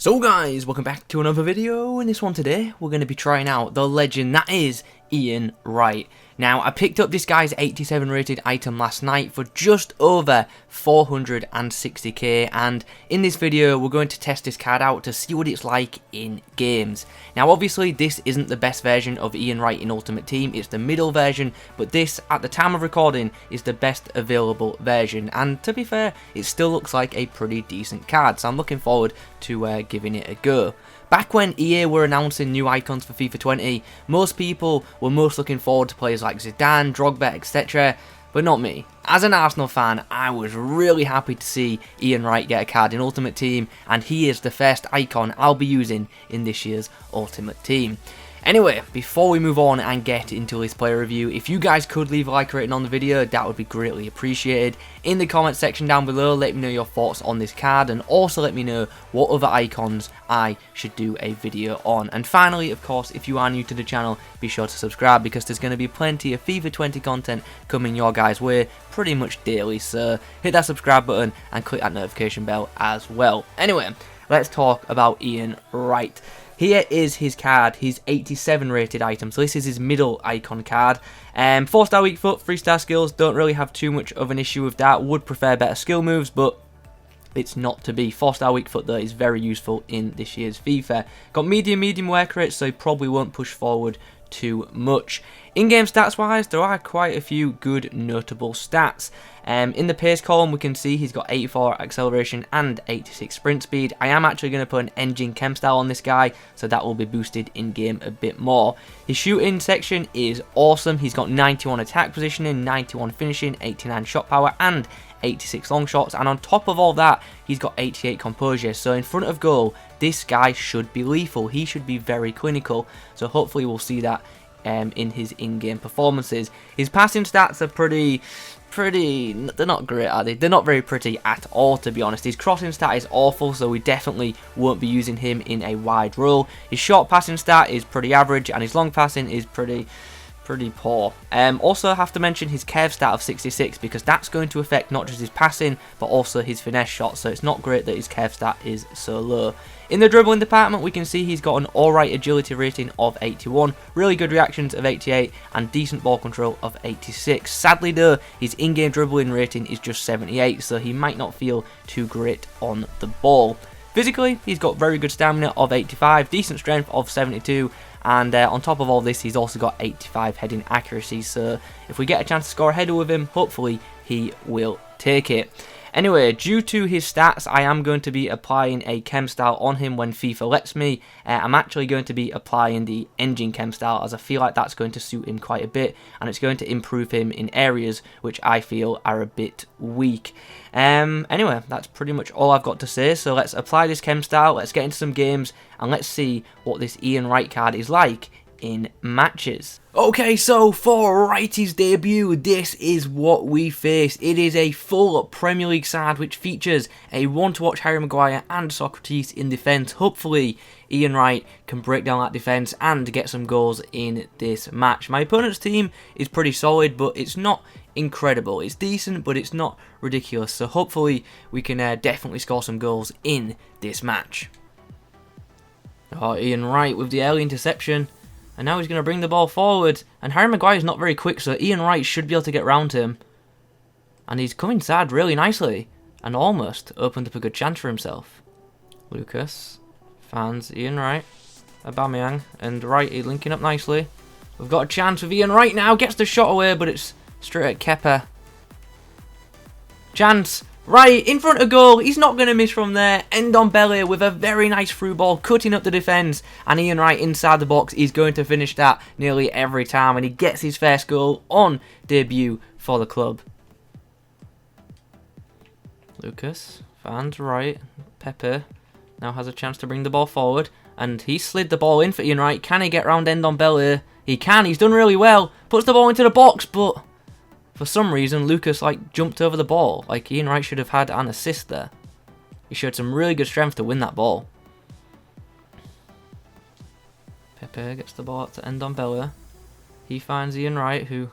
So guys, welcome back to another video. In this one today, we're going to be trying out the legend that is Ian Wright. Now, I picked up this guy's 87 rated item last night for just over 460k, and in this video, we're going to test this card out to see what it's like in games. Now, obviously, this isn't the best version of Ian Wright in Ultimate Team, it's the middle version, but this, at the time of recording, is the best available version, and to be fair, it still looks like a pretty decent card, so I'm looking forward to giving it a go. Back when EA were announcing new icons for FIFA 20, most people were most looking forward to players like Zidane, Drogba, etc, but not me. As an Arsenal fan, I was really happy to see Ian Wright get a card in Ultimate Team, and he is the first icon I'll be using in this year's Ultimate Team. Anyway, before we move on and get into this player review, if you guys could leave a like rating on the video, that would be greatly appreciated. In the comment section down below, let me know your thoughts on this card, and also let me know what other icons I should do a video on. And finally, of course, if you are new to the channel, be sure to subscribe, because there's going to be plenty of FIFA 20 content coming your guys' way pretty much daily, so hit that subscribe button and click that notification bell as well. Anyway, let's talk about Ian Wright. Here is his card, his 87 rated item, so this is his middle icon card. 4-star weak foot, 3-star skills, don't really have too much of an issue with that, would prefer better skill moves, but it's not to be. 4-star weak foot though is very useful in this year's FIFA. Got medium work rate, so he probably won't push forward too much. In-game stats wise, there are quite a few good notable stats. In the pace column, we can see he's got 84 acceleration and 86 sprint speed. I am actually going to put an engine chem style on this guy, so that will be boosted in-game a bit more. His shooting section is awesome. He's got 91 attack positioning, 91 finishing, 89 shot power, and 86 long shots, and on top of all that, he's got 88 composure, so in front of goal, this guy should be lethal. He should be very clinical, so hopefully we'll see that in his in-game performances. His passing stats are pretty, they're not great, are they? They're not very pretty at all, to be honest. His crossing stat is awful, so we definitely won't be using him in a wide role. His short passing stat is pretty average, and his long passing is pretty poor. Also have to mention his curve stat of 66, because that's going to affect not just his passing but also his finesse shot, so it's not great that his curve stat is so low. In the dribbling department, we can see he's got an alright agility rating of 81, really good reactions of 88, and decent ball control of 86. Sadly though, his in-game dribbling rating is just 78, so he might not feel too great on the ball. Physically, he's got very good stamina of 85, decent strength of 72, and on top of all this, he's also got 85 heading accuracy, so if we get a chance to score a header with him, hopefully he will take it. Anyway, due to his stats, I am going to be applying a chem style on him when FIFA lets me. I'm actually going to be applying the engine chem style, as I feel like that's going to suit him quite a bit, and it's going to improve him in areas which I feel are a bit weak. Anyway, that's pretty much all I've got to say, so let's apply this chem style, let's get into some games, and let's see what this Ian Wright card is like in matches. Okay, so for Wrighty's debut, this is what we face. It is a full Premier League side which features a one-to-watch Harry Maguire and Socrates in defence. Hopefully, Ian Wright can break down that defence and get some goals in this match. My opponent's team is pretty solid, but it's not incredible. It's decent, but it's not ridiculous. So hopefully, we can definitely score some goals in this match. Oh, Ian Wright with the early interception. And now he's going to bring the ball forward. And Harry Maguire's not very quick, so Ian Wright should be able to get round him. And he's come inside really nicely. And almost opened up a good chance for himself. Lucas finds Ian Wright. Aubameyang and Wrighty linking up nicely. We've got a chance with Ian Wright now. Gets the shot away, but it's straight at Kepa. Chance. Right, in front of goal, he's not going to miss from there. Ndombele with a very nice through ball, cutting up the defence. And Ian Wright inside the box is going to finish that nearly every time. And he gets his first goal on debut for the club. Lucas finds Wright. Pepe now has a chance to bring the ball forward. And he slid the ball in for Ian Wright. Can he get round Ndombele? He can, he's done really well. Puts the ball into the box, but for some reason, Lucas jumped over the ball. Ian Wright should have had an assist there. He showed some really good strength to win that ball. Pepe gets the ball out to Ndombele. He finds Ian Wright, who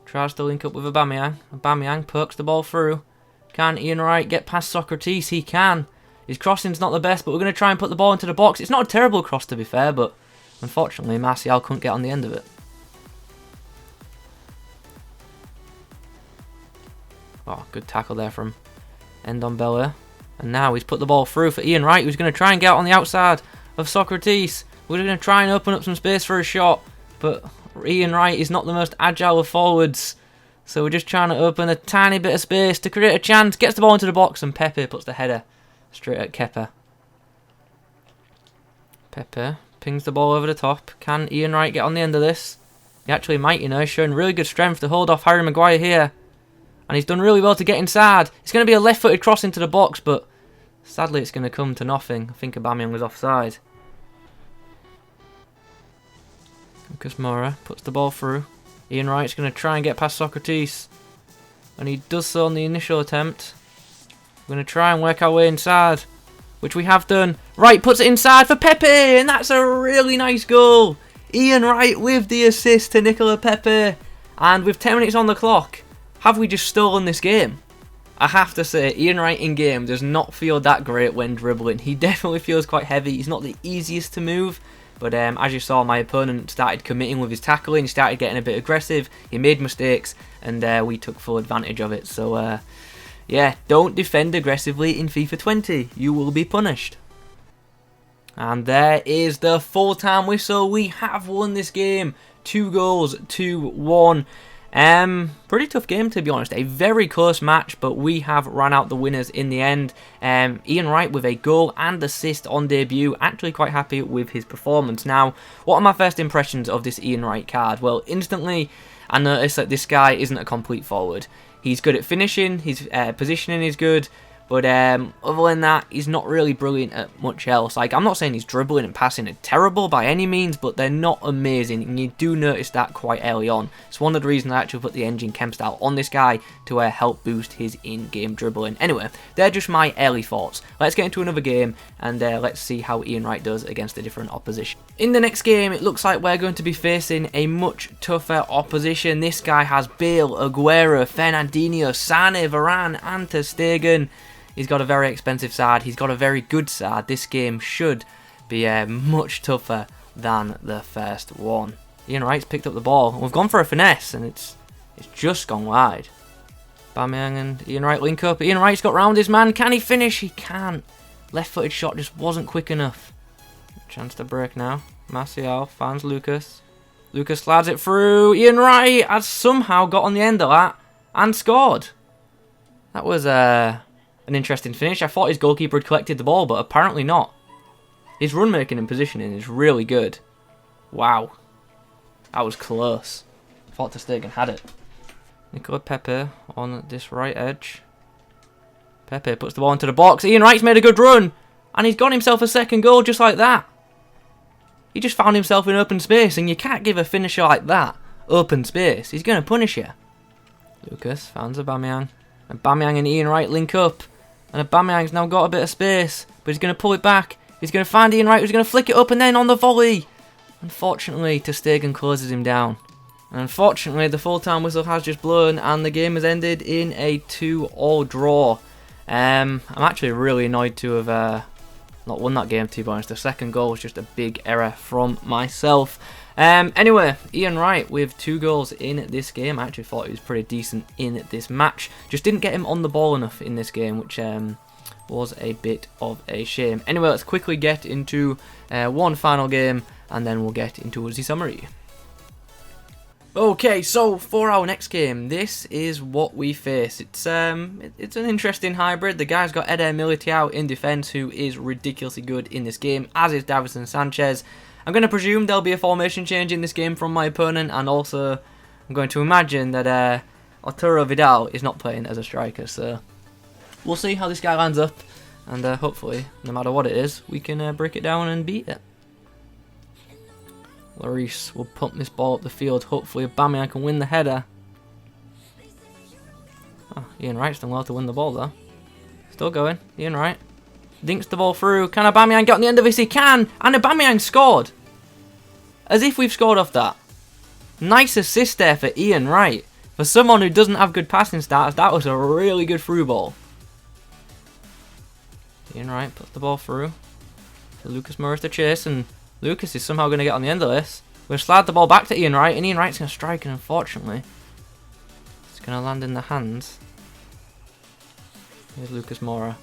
tries to link up with Aubameyang. Aubameyang pokes the ball through. Can Ian Wright get past Socrates? He can. His crossing's not the best, but we're going to try and put the ball into the box. It's not a terrible cross, to be fair, but unfortunately, Martial couldn't get on the end of it. Oh, good tackle there from Ndombele. And now he's put the ball through for Ian Wright, who's going to try and get out on the outside of Socrates. We're going to try and open up some space for a shot, but Ian Wright is not the most agile of forwards. So we're just trying to open a tiny bit of space to create a chance. Gets the ball into the box, and Pepe puts the header straight at Kepa. Pepe pings the ball over the top. Can Ian Wright get on the end of this? He actually might, you know. He's showing really good strength to hold off Harry Maguire here. And he's done really well to get inside. It's going to be a left-footed cross into the box, but sadly it's going to come to nothing. I think Aubameyang was offside. Lucas Moura puts the ball through. Ian Wright's going to try and get past Socrates. And he does so on the initial attempt. We're going to try and work our way inside, which we have done. Wright puts it inside for Pepe, and that's a really nice goal. Ian Wright with the assist to Nicola Pepe. And with 10 minutes on the clock, have we just stolen this game? I have to say, Ian Wright in game does not feel that great when dribbling. He definitely feels quite heavy. He's not the easiest to move. But as you saw, my opponent started committing with his tackling. He started getting a bit aggressive. He made mistakes, and we took full advantage of it. So, yeah, don't defend aggressively in FIFA 20. You will be punished. And there is the full-time whistle. We have won this game. 2 goals, 2-1. Pretty tough game, to be honest. A very close match, but we have run out the winners in the end. Ian Wright with a goal and assist on debut. Actually quite happy with his performance. Now, what are my first impressions of this Ian Wright card? Well, instantly I noticed that this guy isn't a complete forward. He's good at finishing, his positioning is good, but other than that, he's not really brilliant at much else. Like, I'm not saying his dribbling and passing are terrible by any means, but they're not amazing, and you do notice that quite early on. It's one of the reasons I actually put the engine chem style on this guy to help boost his in-game dribbling. Anyway, they're just my early thoughts. Let's get into another game, and let's see how Ian Wright does against a different opposition. In the next game, it looks like we're going to be facing a much tougher opposition. This guy has Bale, Aguero, Fernandinho, Sane, Varane, and Ter Stegen. He's got a very expensive side. He's got a very good side. This game should be much tougher than the first one. Ian Wright's picked up the ball. We've gone for a finesse, and it's just gone wide. Aubameyang and Ian Wright link up. Ian Wright's got round his man. Can he finish? He can't. Left-footed shot just wasn't quick enough. Chance to break now. Martial finds Lucas. Lucas slides it through. Ian Wright has somehow got on the end of that and scored. That was an interesting finish. I thought his goalkeeper had collected the ball, but apparently not. His run making and positioning is really good. Wow. That was close. I thought Ter Stegen had it. Nicola Pepe on this right edge. Pepe puts the ball into the box. Ian Wright's made a good run. And he's got himself a second goal just like that. He just found himself in open space, and you can't give a finisher like that open space. He's going to punish you. Lucas finds Aubameyang. Aubameyang and Ian Wright link up. And Aubameyang's now got a bit of space, but he's going to pull it back. He's going to find Ian Wright, who's going to flick it up, and then on the volley. Unfortunately, Ter Stegen closes him down. And unfortunately, the full-time whistle has just blown, and the game has ended in a 2-2 draw. I'm actually really annoyed to have not won that game, to be honest. The second goal was just a big error from myself. Anyway, Ian Wright with 2 goals in this game. I actually thought he was pretty decent in this match. Just didn't get him on the ball enough in this game, which was a bit of a shame. Anyway, let's quickly get into one final game, and then we'll get into the summary. Okay, so for our next game, this is what we face. It's an interesting hybrid. The guy's got Eder Militao in defence, who is ridiculously good in this game, as is Davinson Sanchez. I'm going to presume there'll be a formation change in this game from my opponent, and also I'm going to imagine that Arturo Vidal is not playing as a striker, so we'll see how this guy lands up, and hopefully, no matter what it is, we can break it down and beat it. Lloris will pump this ball up the field. Hopefully Aubameyang can win the header. Oh, Ian Wright's done well to win the ball though. Still going. Ian Wright dinks the ball through. Can Aubameyang get on the end of this? He can! And Aubameyang scored! As if we've scored off that. Nice assist there for Ian Wright. For someone who doesn't have good passing stats, that was a really good through ball. Ian Wright puts the ball through. Lucas Morris to chase, and Lucas is somehow going to get on the end of this. We're going to slide the ball back to Ian Wright, and Ian Wright's going to strike, and unfortunately, it's going to land in the hands. Here's Lucas Moura.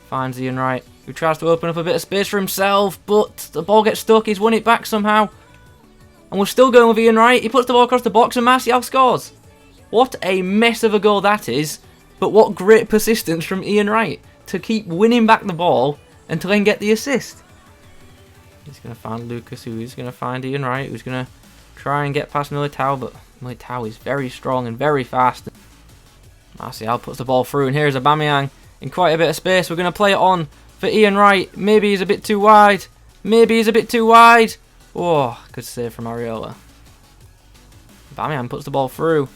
Finds Ian Wright, who tries to open up a bit of space for himself, but the ball gets stuck. He's won it back somehow. And we're still going with Ian Wright. He puts the ball across the box, and Martial scores. What a mess of a goal that is, but what great persistence from Ian Wright to keep winning back the ball and to then get the assist. He's going to find Lucas, who is going to find Ian Wright, who's going to try and get past Militao, but Militao is very strong and very fast. Martial puts the ball through, and here's Aubameyang in quite a bit of space. We're going to play it on for Ian Wright. Maybe he's a bit too wide. Maybe he's a bit too wide. Oh, good save from Areola. Aubameyang puts the ball through.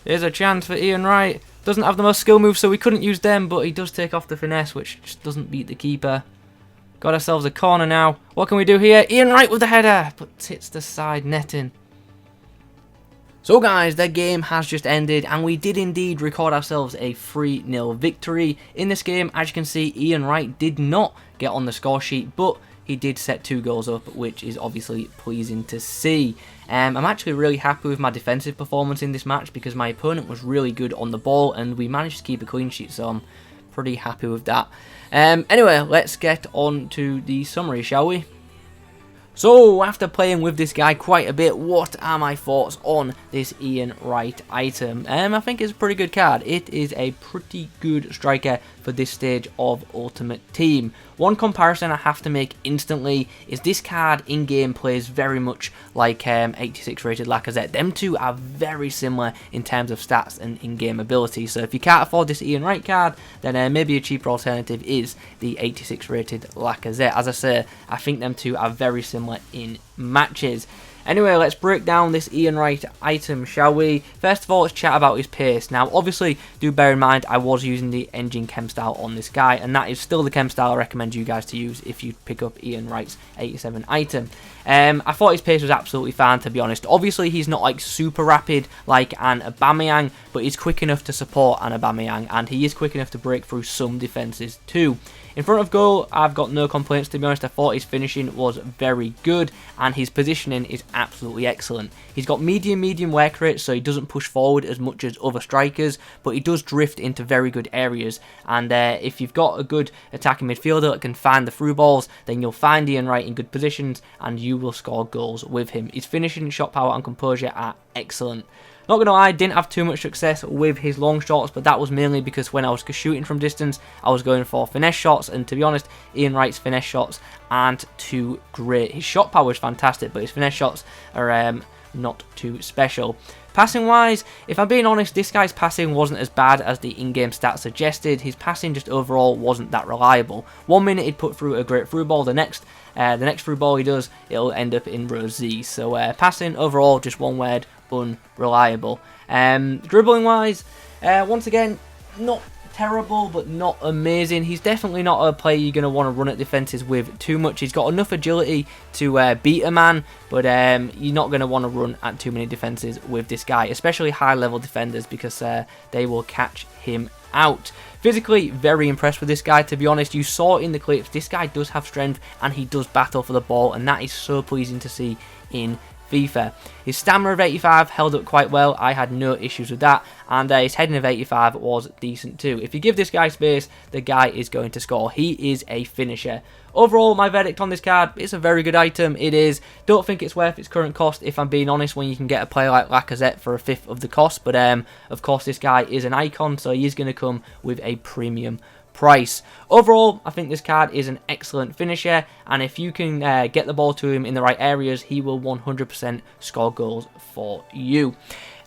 Here's a chance for Ian Wright. Doesn't have the most skill moves, so we couldn't use them, but he does take off the finesse, which just doesn't beat the keeper. Got ourselves a corner now. What can we do here? Ian Wright with the header, but hits the side netting. So guys, the game has just ended, and we did indeed record ourselves a 3-0 victory. In this game, as you can see, Ian Wright did not get on the score sheet, but he did set 2 goals up, which is obviously pleasing to see. I'm actually really happy with my defensive performance in this match because my opponent was really good on the ball and we managed to keep a clean sheet, so I'm pretty happy with that. Anyway, let's get on to the summary, shall we? So, after playing with this guy quite a bit, what are my thoughts on this Ian Wright item? I think it's a pretty good card. It is a pretty good striker for this stage of Ultimate Team. One comparison I have to make instantly is this card in-game plays very much like 86 rated Lacazette. Them two are very similar in terms of stats and in-game ability. So if you can't afford this Ian Wright card, then maybe a cheaper alternative is the 86 rated Lacazette. As I say, I think them two are very similar in matches. Anyway, let's break down this Ian Wright item, shall we? First of all, let's chat about his pace. Now, obviously, do bear in mind, I was using the engine chem style on this guy, and that is still the chem style I recommend you guys to use if you pick up Ian Wright's 87 item. I thought his pace was absolutely fine, to be honest. Obviously, he's not like super rapid like an Aubameyang, but he's quick enough to support an Aubameyang, and he is quick enough to break through some defences too. In front of goal, I've got no complaints, to be honest. I thought his finishing was very good, and his positioning is absolutely excellent. He's got medium work rate, so he doesn't push forward as much as other strikers, but he does drift into very good areas. And if you've got a good attacking midfielder that can find the through balls, then you'll find Ian Wright in good positions, and you will score goals with him. His finishing, shot power, and composure are excellent. Not gonna lie, didn't have too much success with his long shots, but that was mainly because when I was shooting from distance, I was going for finesse shots, and to be honest, Ian Wright's finesse shots aren't too great. His shot power is fantastic, but his finesse shots are not too special. Passing wise, if I'm being honest, this guy's passing wasn't as bad as the in-game stats suggested. His passing just overall wasn't that reliable. 1 minute he'd put through a great through ball, the next through ball he does, it'll end up in row Z. So passing overall, just one word, unreliable. Dribbling wise, once again, not terrible, but not amazing. He's definitely not a player you're going to want to run at defences with too much. He's got enough agility to beat a man, but you're not going to want to run at too many defences with this guy, especially high-level defenders, because they will catch him out. Physically, very impressed with this guy, to be honest. You saw in the clips, this guy does have strength, and he does battle for the ball, and that is so pleasing to see in FIFA. His stamina of 85 held up quite well. I had no issues with that, and his heading of 85 was decent too. If you give this guy space, the guy is going to score. He is a finisher. Overall, my verdict on this card, it's a very good item. It is. Don't think it's worth its current cost, if I'm being honest, when you can get a player like Lacazette for a fifth of the cost, but of course this guy is an icon, so he is going to come with a premium price. Overall, I think this card is an excellent finisher, and if you can get the ball to him in the right areas, he will 100% score goals for you.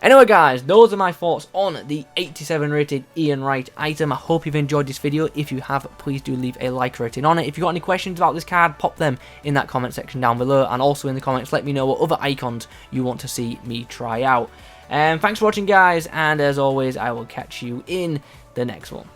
Anyway guys, those are my thoughts on the 87 rated Ian Wright item. I hope you've enjoyed this video. If you have, please do leave a like rating on it. If you've got any questions about this card, pop them in that comment section down below, and also in the comments let me know what other icons you want to see me try out. Thanks for watching guys, and as always, I will catch you in the next one.